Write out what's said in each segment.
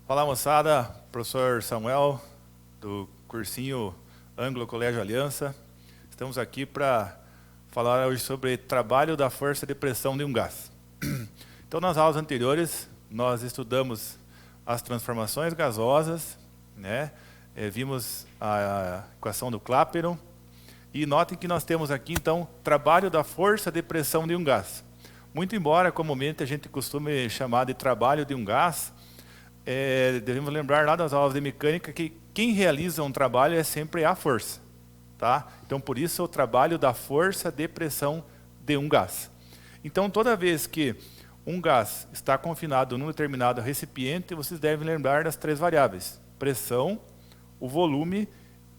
Fala, moçada, professor Samuel, do cursinho Anglo Colégio Aliança. Estamos aqui para falar hoje sobre trabalho da força de pressão de um gás. Então, nas aulas anteriores, nós estudamos as transformações gasosas, né? Vimos a equação do Clapeyron, e notem que nós temos aqui, então, trabalho da força de pressão de um gás. Muito embora, comumente, a gente costume chamar de trabalho de um gás, devemos lembrar lá das aulas de mecânica que quem realiza um trabalho é sempre a força. Tá? Então, por isso, o trabalho da força de pressão de um gás. Então, toda vez que um gás está confinado num determinado recipiente, vocês devem lembrar das três variáveis: pressão, o volume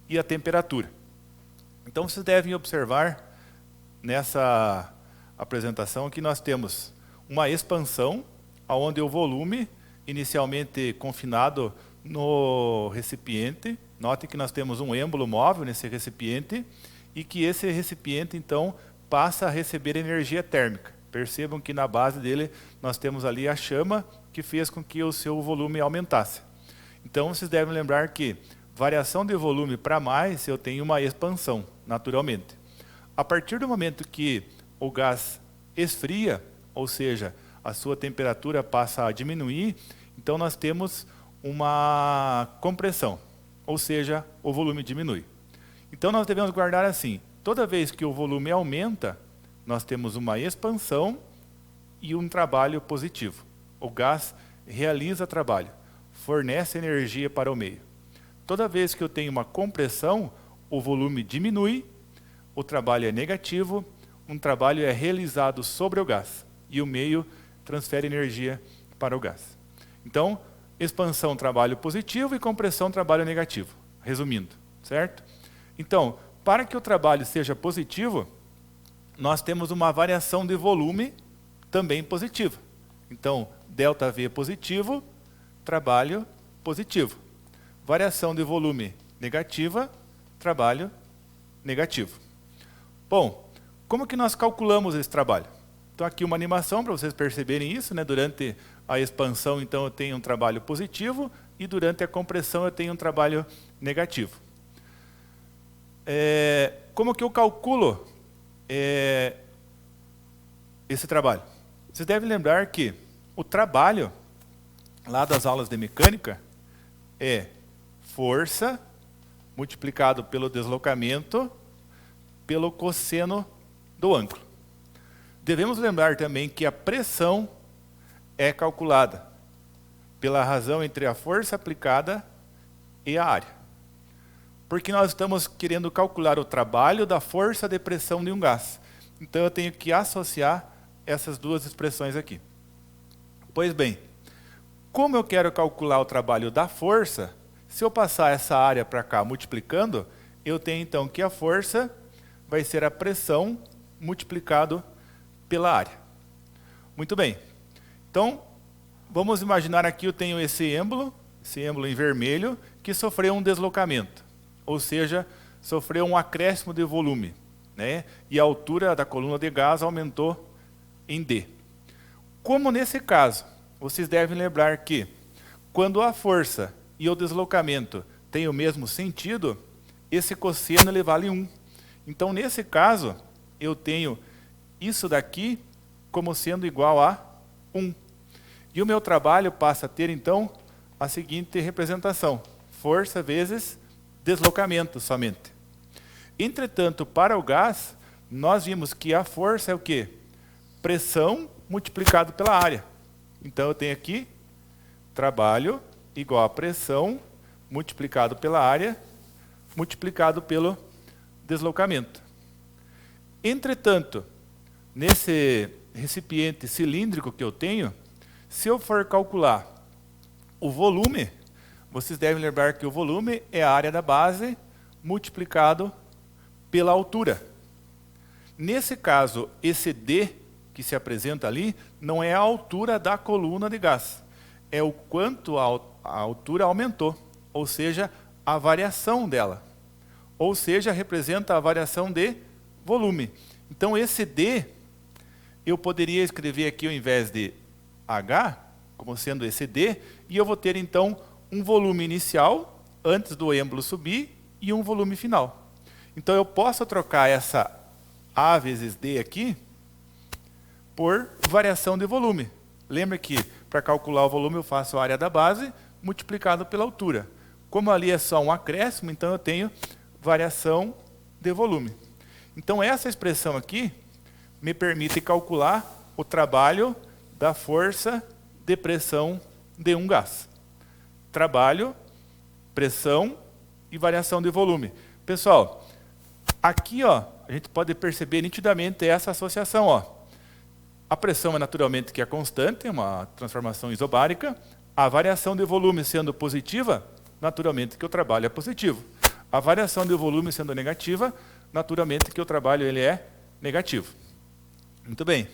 e a temperatura. Então, vocês devem observar nessa apresentação que nós temos uma expansão, onde o volume inicialmente confinado no recipiente. Note que nós temos um êmbolo móvel nesse recipiente e que esse recipiente, então, passa a receber energia térmica. Percebam que na base dele nós temos ali a chama que fez com que o seu volume aumentasse. Então, vocês devem lembrar que variação de volume para mais, eu tenho uma expansão, naturalmente. A partir do momento que o gás esfria, ou seja, a sua temperatura passa a diminuir, então nós temos uma compressão, ou seja, o volume diminui. Então nós devemos guardar assim: toda vez que o volume aumenta, nós temos uma expansão e um trabalho positivo. O gás realiza trabalho, fornece energia para o meio. Toda vez que eu tenho uma compressão, o volume diminui, o trabalho é negativo, um trabalho é realizado sobre o gás e o meio transfere energia para o gás. Então, expansão, trabalho positivo, e compressão, trabalho negativo. Resumindo, certo? Então, para que o trabalho seja positivo, nós temos uma variação de volume também positiva. Então, ΔV positivo, trabalho positivo. Variação de volume negativa, trabalho negativo. Bom, como que nós calculamos esse trabalho? Então, aqui uma animação para vocês perceberem isso, né? Durante a expansão, então, eu tenho um trabalho positivo, e durante a compressão eu tenho um trabalho negativo. Como que eu calculo esse trabalho? Vocês devem lembrar que o trabalho, lá das aulas de mecânica, é força multiplicado pelo deslocamento pelo cosseno do ângulo. Devemos lembrar também que a pressão é calculada pela razão entre a força aplicada e a área. Porque nós estamos querendo calcular o trabalho da força de pressão de um gás. Então eu tenho que associar essas duas expressões aqui. Pois bem, como eu quero calcular o trabalho da força, se eu passar essa área para cá multiplicando, eu tenho então que a força vai ser a pressão multiplicado pela área. Muito bem. Então, vamos imaginar aqui, eu tenho esse êmbolo em vermelho, que sofreu um deslocamento. Ou seja, sofreu um acréscimo de volume, né? E a altura da coluna de gás aumentou em D. Como nesse caso, vocês devem lembrar que, quando a força e o deslocamento têm o mesmo sentido, esse cosseno ele vale 1. Então, nesse caso, eu tenho isso daqui como sendo igual a 1. E o meu trabalho passa a ter, então, a seguinte representação: força vezes deslocamento somente. Entretanto, para o gás, nós vimos que a força é o quê? Pressão multiplicado pela área. Então, eu tenho aqui trabalho igual a pressão multiplicado pela área multiplicado pelo deslocamento. Entretanto, nesse recipiente cilíndrico que eu tenho, se eu for calcular o volume, vocês devem lembrar que o volume é a área da base multiplicado pela altura. Nesse caso, esse D que se apresenta ali não é a altura da coluna de gás, é o quanto a altura aumentou, ou seja, a variação dela. Ou seja, representa a variação de volume. Então, esse D, eu poderia escrever aqui, ao invés de H, como sendo esse D, e eu vou ter então um volume inicial, antes do êmbolo subir, e um volume final. Então eu posso trocar essa A vezes D aqui por variação de volume. Lembra que para calcular o volume eu faço a área da base multiplicado pela altura. Como ali é só um acréscimo, então eu tenho variação de volume. Então essa expressão aqui me permite calcular o trabalho da força de pressão de um gás. Trabalho, pressão e variação de volume. Pessoal, aqui ó, a gente pode perceber nitidamente essa associação. Ó. A pressão é naturalmente que é constante, é uma transformação isobárica. A variação de volume sendo positiva, naturalmente que o trabalho é positivo. A variação de volume sendo negativa, naturalmente que o trabalho ele é negativo. Muito bem.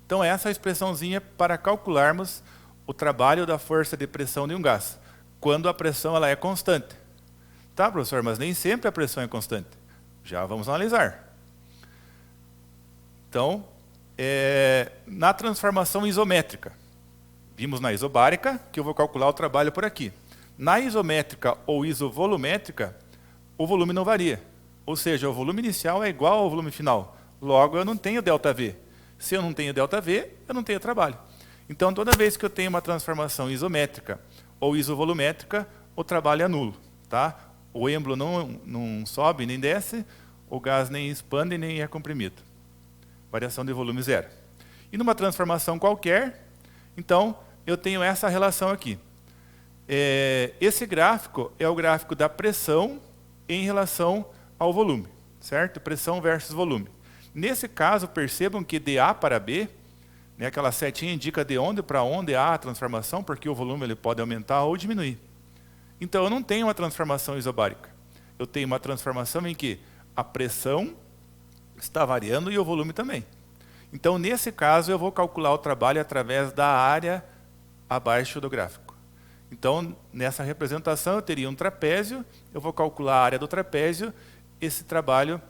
Então essa é a expressãozinha para calcularmos o trabalho da força de pressão de um gás, quando a pressão ela é constante. Tá, professor? Mas nem sempre a pressão é constante. Já vamos analisar. Então, na transformação isométrica, vimos na isobárica que eu vou calcular o trabalho por aqui. Na isométrica ou isovolumétrica, o volume não varia. Ou seja, o volume inicial é igual ao volume final. Logo, eu não tenho ΔV. Se eu não tenho ΔV, eu não tenho trabalho. Então, toda vez que eu tenho uma transformação isométrica ou isovolumétrica, o trabalho é nulo. Tá? O êmbolo não sobe nem desce, o gás nem expande nem é comprimido. Variação de volume zero. E numa transformação qualquer, então, eu tenho essa relação aqui. Esse gráfico é o gráfico da pressão em relação ao volume, certo? Pressão versus volume. Nesse caso, percebam que de A para B, né, aquela setinha indica de onde para onde há a transformação, porque o volume ele pode aumentar ou diminuir. Então, eu não tenho uma transformação isobárica. Eu tenho uma transformação em que a pressão está variando e o volume também. Então, nesse caso, eu vou calcular o trabalho através da área abaixo do gráfico. Então, nessa representação, eu teria um trapézio, eu vou calcular a área do trapézio, esse trabalho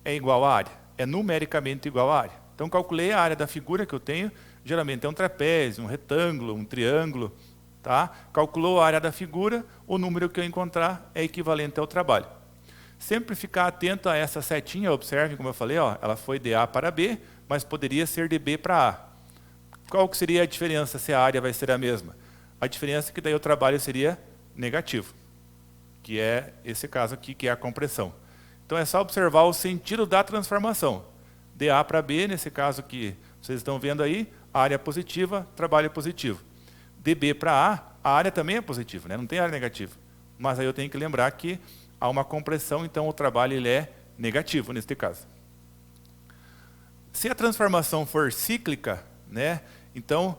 é igual à área, é numericamente igual à área. Então, calculei a área da figura que eu tenho, geralmente é um trapézio, um retângulo, um triângulo. Tá? Calculou a área da figura, o número que eu encontrar é equivalente ao trabalho. Sempre ficar atento a essa setinha, observe como eu falei, ó, ela foi de A para B, mas poderia ser de B para A. Qual que seria a diferença se a área vai ser a mesma? A diferença é que daí o trabalho seria negativo, que é esse caso aqui, que é a compressão. Então é só observar o sentido da transformação. De A para B, nesse caso que vocês estão vendo aí, a área é positiva, trabalho é positivo. De B para A área também é positiva, né? Não tem área negativa. Mas aí eu tenho que lembrar que há uma compressão, então o trabalho ele é negativo neste caso. Se a transformação for cíclica, né, então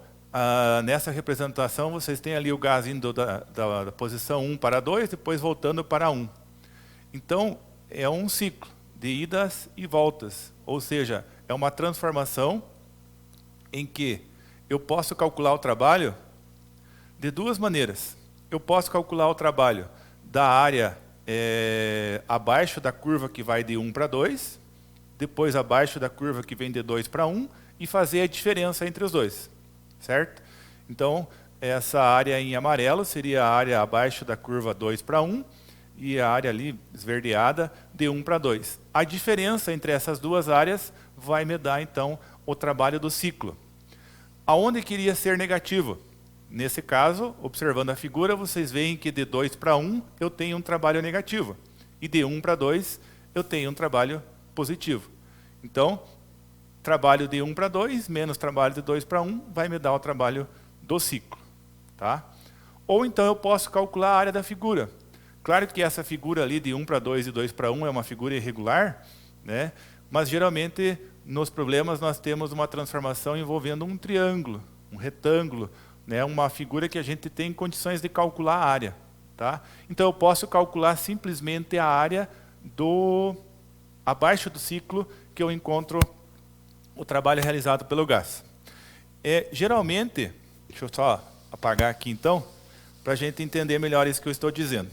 nessa representação vocês têm ali o gás indo da posição 1 para 2, depois voltando para 1. Então é um ciclo de idas e voltas, ou seja, é uma transformação em que eu posso calcular o trabalho de duas maneiras. Eu posso calcular o trabalho da área abaixo da curva que vai de 1 para 2, depois abaixo da curva que vem de 2 para 1, e fazer a diferença entre os dois, certo? Então, essa área em amarelo seria a área abaixo da curva 2 para 1, e a área ali esverdeada de 1 para 2. A diferença entre essas duas áreas vai me dar, então, o trabalho do ciclo. Aonde queria ser negativo? Nesse caso, observando a figura, vocês veem que de 2 para 1 eu tenho um trabalho negativo. E de 1 para 2 eu tenho um trabalho positivo. Então, trabalho de 1 para 2 menos trabalho de 2 para 1 vai me dar o trabalho do ciclo. Tá? Ou então eu posso calcular a área da figura. Claro que essa figura ali de 1 para 2 e 2 para 1 é uma figura irregular, né? Mas geralmente nos problemas nós temos uma transformação envolvendo um triângulo, um retângulo, né? Uma figura que a gente tem condições de calcular a área. Tá? Então eu posso calcular simplesmente a área abaixo do ciclo que eu encontro o trabalho realizado pelo gás. Geralmente, deixa eu só apagar aqui então, para a gente entender melhor isso que eu estou dizendo.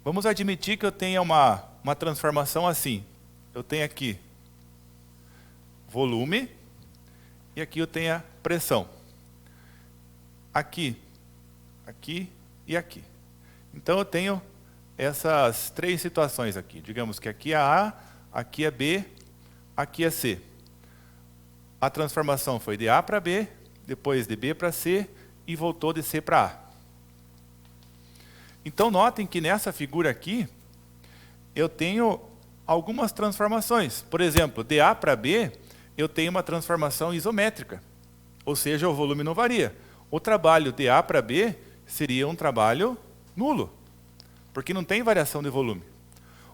Vamos admitir que eu tenha uma transformação assim. Eu tenho aqui volume e aqui eu tenho a pressão. aqui, aqui e aqui. Então eu tenho essas três situações aqui. Digamos que aqui é A, aqui é B, aqui é C. A transformação foi de A para B, depois de B para C e voltou de C para A. Então notem que nessa figura aqui, eu tenho algumas transformações. Por exemplo, de A para B, eu tenho uma transformação isométrica. Ou seja, o volume não varia. O trabalho de A para B seria um trabalho nulo, porque não tem variação de volume.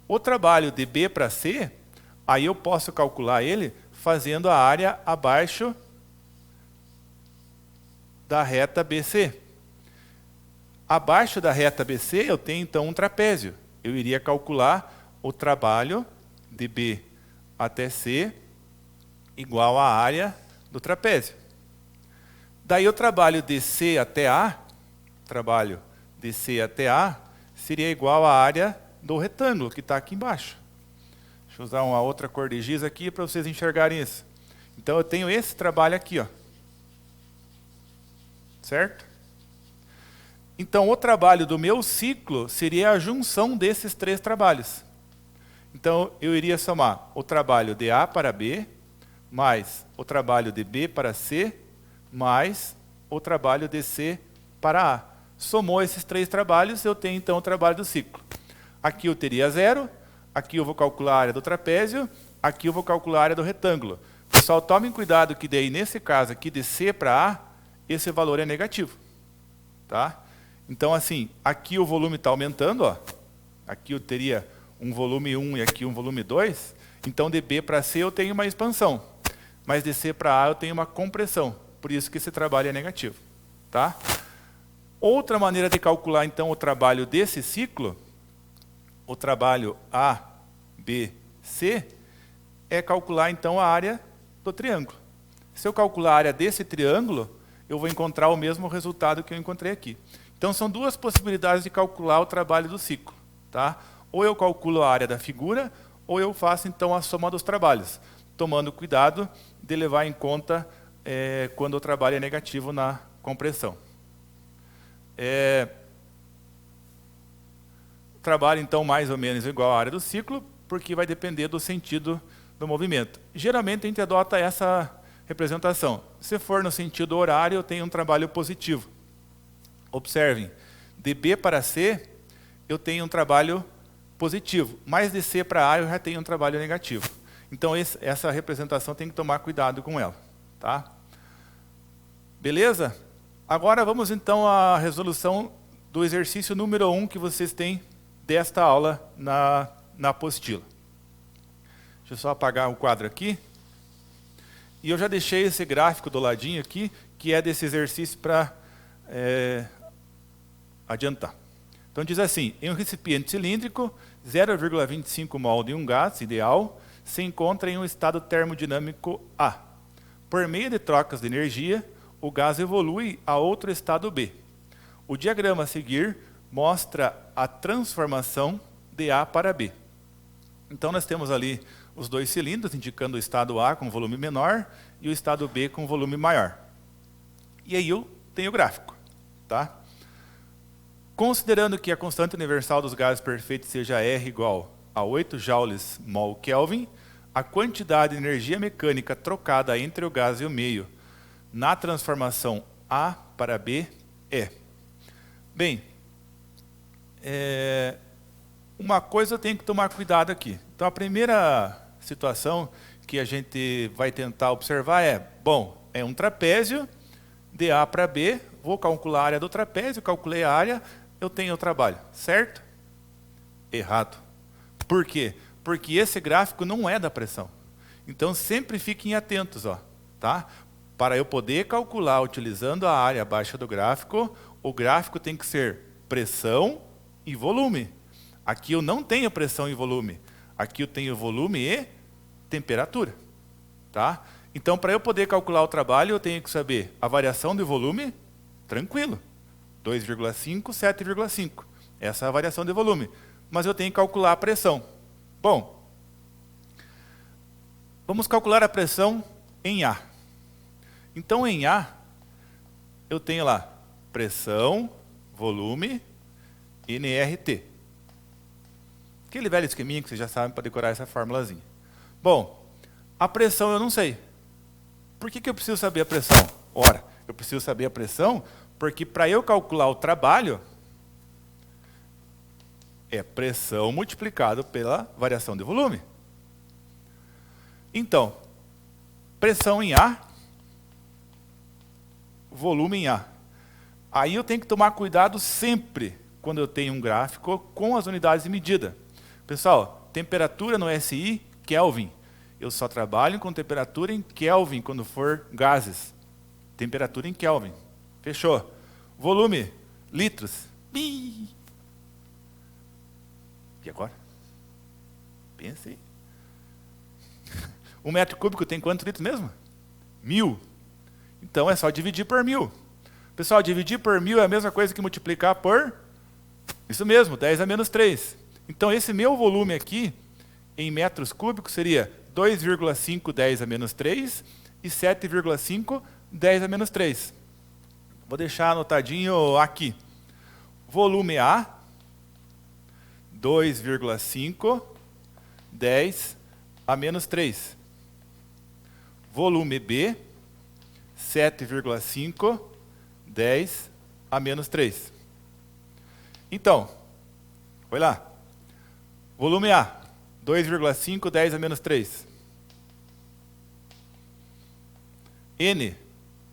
O trabalho de B para C, aí eu posso calcular ele fazendo a área abaixo da reta BC. Abaixo da reta BC, eu tenho então um trapézio. Eu iria calcular o trabalho de B até C igual à área do trapézio. Daí o trabalho de C até A, seria igual à área do retângulo que está aqui embaixo. Deixa eu usar uma outra cor de giz aqui para vocês enxergarem isso. Então eu tenho esse trabalho aqui, ó. Certo? Então o trabalho do meu ciclo seria a junção desses três trabalhos. Então eu iria somar o trabalho de A para B, mais o trabalho de B para C, mais o trabalho de C para A. Somou esses três trabalhos, eu tenho então o trabalho do ciclo. Aqui eu teria zero, aqui eu vou calcular a área do trapézio, aqui eu vou calcular a área do retângulo. Pessoal, tomem cuidado que daí nesse caso aqui de C para A, esse valor é negativo. Tá? Então assim, aqui o volume está aumentando, ó. Aqui eu teria um volume 1 e aqui um volume 2. Então de B para C eu tenho uma expansão, mas de C para A eu tenho uma compressão. Por isso que esse trabalho é negativo. Tá? Outra maneira de calcular então o trabalho desse ciclo, o trabalho A, B, C, é calcular então a área do triângulo. Se eu calcular a área desse triângulo, eu vou encontrar o mesmo resultado que eu encontrei aqui. Então são duas possibilidades de calcular o trabalho do ciclo. Tá? Ou eu calculo a área da figura, ou eu faço então a soma dos trabalhos, tomando cuidado de levar em conta quando o trabalho é negativo na compressão. Trabalho então mais ou menos igual à área do ciclo, porque vai depender do sentido do movimento. Geralmente a gente adota essa representação. Se for no sentido horário, eu tenho um trabalho positivo. Observem, de B para C, eu tenho um trabalho positivo, mas de C para A eu já tenho um trabalho negativo. Então essa representação tem que tomar cuidado com ela. Tá? Beleza? Agora vamos então à resolução do exercício número 1 que vocês têm desta aula na apostila. Deixa eu só apagar o quadro aqui. E eu já deixei esse gráfico do ladinho aqui, que é desse exercício para adiantar. Então diz assim, em um recipiente cilíndrico, 0,25 mol de um gás ideal se encontra em um estado termodinâmico A. Por meio de trocas de energia, o gás evolui a outro estado B. O diagrama a seguir mostra a transformação de A para B. Então nós temos ali os dois cilindros, indicando o estado A com volume menor e o estado B com volume maior. E aí eu tenho o gráfico. Tá? Considerando que a constante universal dos gases perfeitos seja R igual a 8 joules mol Kelvin, a quantidade de energia mecânica trocada entre o gás e o meio na transformação A para B é... Bem, uma coisa eu tenho que tomar cuidado aqui. Então a primeira situação que a gente vai tentar observar é um trapézio de A para B, vou calcular a área do trapézio, calculei a área, eu tenho o trabalho, certo? Errado. Por quê? Porque esse gráfico não é da pressão. Então sempre fiquem atentos, ó, tá? Para eu poder calcular utilizando a área abaixo do gráfico, o gráfico tem que ser pressão e volume. Aqui eu não tenho pressão e volume. Aqui eu tenho volume e temperatura. Tá? Então, para eu poder calcular o trabalho, eu tenho que saber a variação de volume, tranquilo. 2,5, 7,5. Essa é a variação de volume. Mas eu tenho que calcular a pressão. Bom, vamos calcular a pressão em A. Então, em A, eu tenho lá pressão, volume, nRT. Aquele velho esqueminha que vocês já sabem para decorar essa formulazinha. Bom, a pressão eu não sei. Por que eu preciso saber a pressão? Ora, eu preciso saber a pressão porque para eu calcular o trabalho, é pressão multiplicado pela variação de volume. Então, pressão em A, volume em A. Aí eu tenho que tomar cuidado sempre quando eu tenho um gráfico com as unidades de medida. Pessoal, temperatura no SI, Kelvin. Eu só trabalho com temperatura em Kelvin quando for gases. Temperatura em Kelvin. Fechou. Volume, litros. E agora? Pense aí. 1 metro cúbico tem quantos litros mesmo? 1000. Então é só dividir por 1000. Pessoal, dividir por 1000 é a mesma coisa que multiplicar por... Isso mesmo, 10 a menos 3. Então esse meu volume aqui, em metros cúbicos, seria 2,5 10 a menos 3 e 7,5 10 a menos 3. Vou deixar anotadinho aqui. Volume A, 2,5 10 a menos 3. Volume B, 7,5 10 a menos 3. Então, vai lá. Volume A, 2,5 10 a menos 3. N,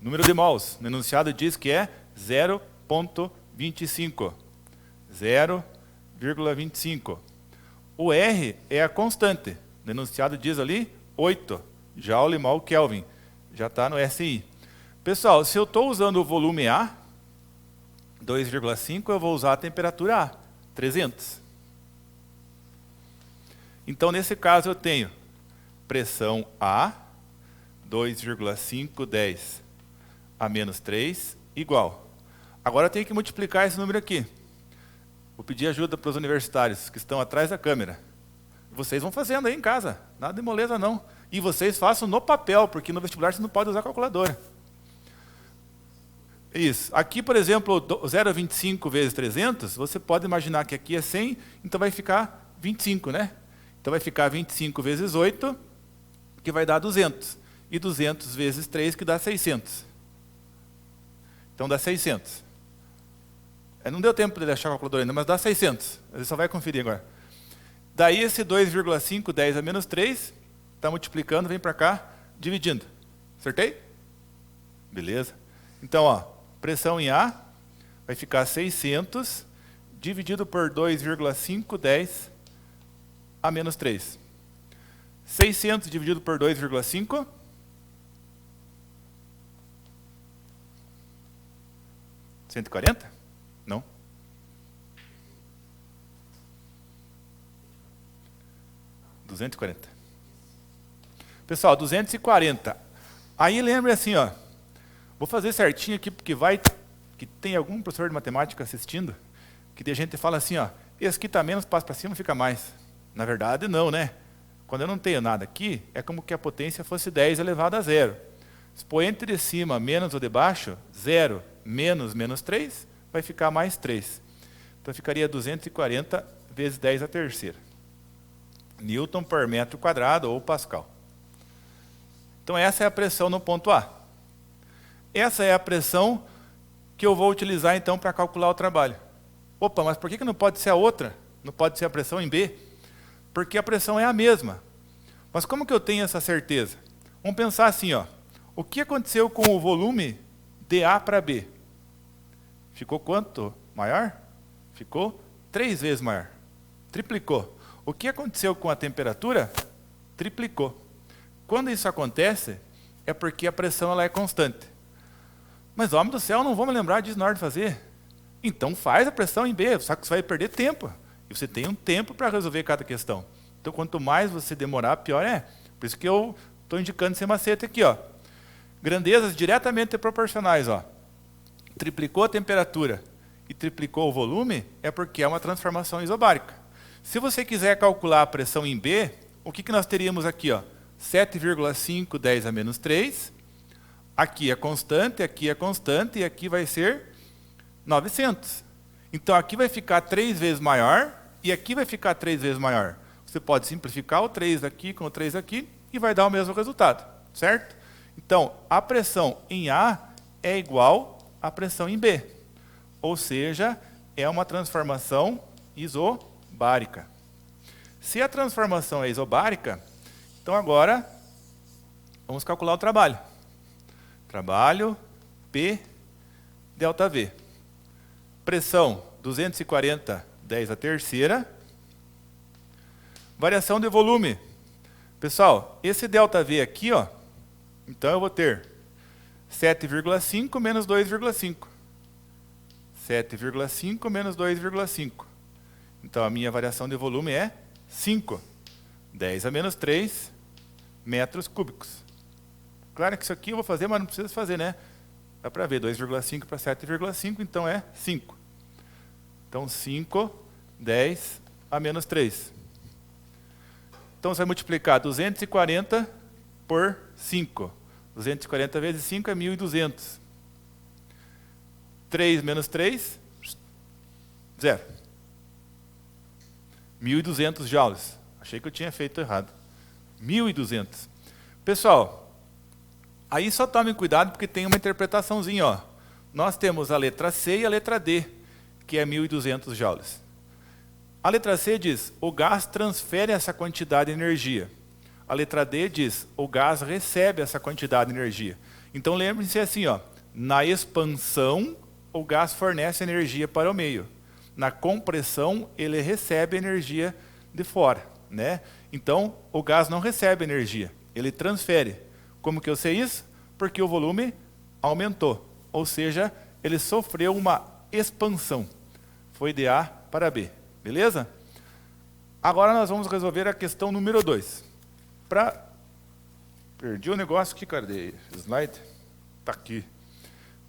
número de mols. No enunciado diz que é 0,25. 0,25. O R é a constante. No enunciado diz ali 8 Joule mol Kelvin. Já está no SI. Pessoal, se eu estou usando o volume A, 2,5, eu vou usar a temperatura A, 300. Então, nesse caso, eu tenho pressão A, 2,5 10 a menos 3, igual. Agora eu tenho que multiplicar esse número aqui. Vou pedir ajuda para os universitários que estão atrás da câmera. Vocês vão fazendo aí em casa, nada de moleza não. E vocês façam no papel, porque no vestibular você não pode usar calculadora. Isso. Aqui, por exemplo, 0,25 vezes 300, você pode imaginar que aqui é 100, então vai ficar 25, né? Então vai ficar 25 vezes 8, que vai dar 200. E 200 vezes 3, que dá 600. Então dá 600. Não deu tempo de deixar a calculadora ainda, mas dá 600. Você só vai conferir agora. Daí esse 2,5, 10 a menos 3, está multiplicando, vem para cá, dividindo. Acertei? Beleza. Então, ó, pressão em A vai ficar 600 dividido por 2,5 10 a menos 3. 600 dividido por 2,5... 140? Não. $240. Pessoal, 240. Aí lembre assim, ó. Vou fazer certinho aqui, porque vai que tem algum professor de matemática assistindo, que a gente fala assim, ó, esse aqui está menos, passa para cima, fica mais. Na verdade, não, né? Quando eu não tenho nada aqui, é como que a potência fosse 10 elevado a 0. Expoente de cima menos o de baixo, 0 menos 3, vai ficar mais 3. Então ficaria 240 vezes 10 a terceira. Newton por metro quadrado ou Pascal. Então essa é a pressão no ponto A. Essa é a pressão que eu vou utilizar então para calcular o trabalho. Opa, mas por que não pode ser a outra? Não pode ser a pressão em B? Porque a pressão é a mesma. Mas como que eu tenho essa certeza? Vamos pensar assim, ó. O que aconteceu com o volume de A para B? Ficou quanto maior? Ficou 3 vezes maior. Triplicou. O que aconteceu com a temperatura? Triplicou. Quando isso acontece, é porque a pressão ela é constante. Mas, homem do céu, não vou me lembrar disso na hora de fazer. Então faz a pressão em B, só que você vai perder tempo. E você tem um tempo para resolver cada questão. Então, quanto mais você demorar, pior é. Por isso que eu estou indicando esse macete aqui, ó. Grandezas diretamente proporcionais, ó. Triplicou a temperatura e triplicou o volume, é porque é uma transformação isobárica. Se você quiser calcular a pressão em B, o que nós teríamos aqui, ó? 7,5 10 a menos 3. Aqui é constante e aqui vai ser 900. Então aqui vai ficar 3 vezes maior e aqui vai ficar 3 vezes maior. Você pode simplificar o 3 aqui com o 3 aqui e vai dar o mesmo resultado, certo? Então, a pressão em A é igual à pressão em B. Ou seja, é uma transformação isobárica. Se a transformação é isobárica, então agora vamos calcular o trabalho. Trabalho P delta V. Pressão 240, 10 a terceira. Variação de volume. Pessoal, esse delta V aqui, ó, então eu vou ter 7,5 menos 2,5. 7,5 menos 2,5. Então a minha variação de volume é 5. 10 a menos 3 metros cúbicos. Claro que isso aqui eu vou fazer, mas não precisa fazer, né? Dá para ver, 2,5 para 7,5, então é 5. Então 5, 10 a menos 3. Então você vai multiplicar 240 por 5. 240 vezes 5 é 1.200. 3 menos 3, 0. 1.200 joules. Achei que eu tinha feito errado. 1.200. Pessoal, aí só tomem cuidado porque tem uma interpretaçãozinha. Ó. Nós temos a letra C e a letra D, que é 1.200 joules. A letra C diz, o gás transfere essa quantidade de energia. A letra D diz, o gás recebe essa quantidade de energia. Então lembrem-se assim, ó, na expansão, o gás fornece energia para o meio. Na compressão, ele recebe energia de fora, né? Então, o gás não recebe energia, ele transfere. Como que eu sei isso? Porque o volume aumentou, ou seja, ele sofreu uma expansão. Foi de A para B, beleza? Agora nós vamos resolver a questão número 2. Perdi o negócio aqui, cadê? Slide? Está aqui.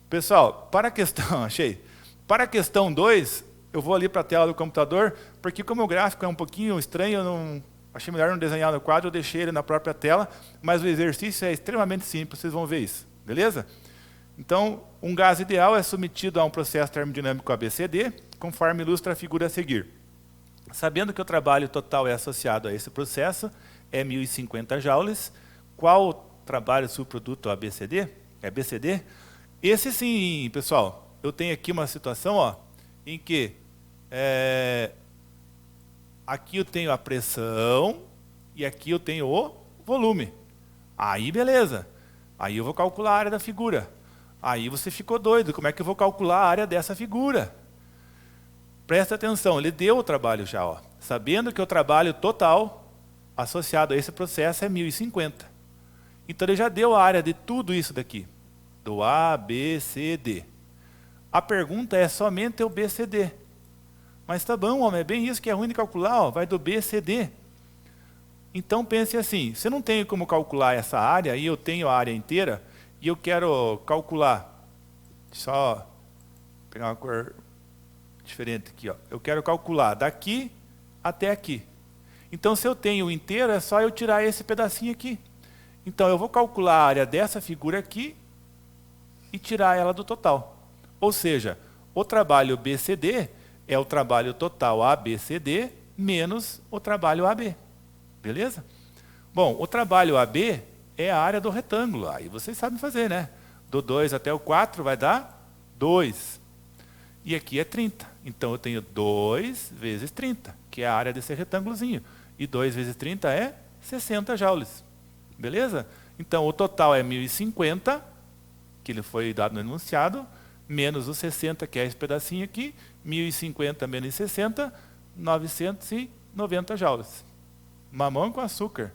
Pessoal, para a questão, achei. Para a questão 2, eu vou ali para a tela do computador, porque como o gráfico é um pouquinho estranho, eu não achei melhor não desenhar no quadro, eu deixei ele na própria tela, mas o exercício é extremamente simples, vocês vão ver isso, beleza? Então, um gás ideal é submetido a um processo termodinâmico ABCD, conforme ilustra a figura a seguir. Sabendo que o trabalho total é associado a esse processo, é 1.050 joules, qual o trabalho subproduto ABCD? É BCD? Esse sim, pessoal, eu tenho aqui uma situação, ó, em que aqui eu tenho a pressão e aqui eu tenho o volume. Aí beleza, aí eu vou calcular a área da figura. Aí você ficou doido, como é que eu vou calcular a área dessa figura? Presta atenção, ele deu o trabalho já, ó, sabendo que o trabalho total associado a esse processo é 1.050. Então ele já deu a área de tudo isso daqui, do A, B, C, D. A pergunta é somente o B, C, D. Mas tá bom, homem, é bem isso que é ruim de calcular, ó, vai do B, C, D. Então pense assim, se eu não tenho como calcular essa área, e eu tenho a área inteira, e eu quero calcular, só pegar uma cor diferente aqui, ó. Eu quero calcular daqui até aqui. Então se eu tenho o inteiro, é só eu tirar esse pedacinho aqui. Então eu vou calcular a área dessa figura aqui e tirar ela do total. Ou seja, o trabalho BCD é o trabalho total ABCD menos o trabalho AB. Beleza? Bom, o trabalho AB é a área do retângulo. Aí vocês sabem fazer, né? Do 2 até o 4 vai dar 2. E aqui é 30. Então eu tenho 2 vezes 30, que é a área desse retângulozinho. E 2 vezes 30 é 60 joules. Beleza? Então o total é 1.050, que ele foi dado no enunciado, menos os 60, que é esse pedacinho aqui, 1.050 menos 60, 990 joules. Mamão com açúcar.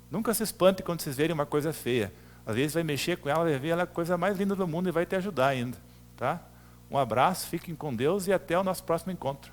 Nunca se espante quando vocês verem uma coisa feia. Às vezes vai mexer com ela, vai ver ela a coisa mais linda do mundo e vai te ajudar ainda. Tá? Um abraço, fiquem com Deus e até o nosso próximo encontro.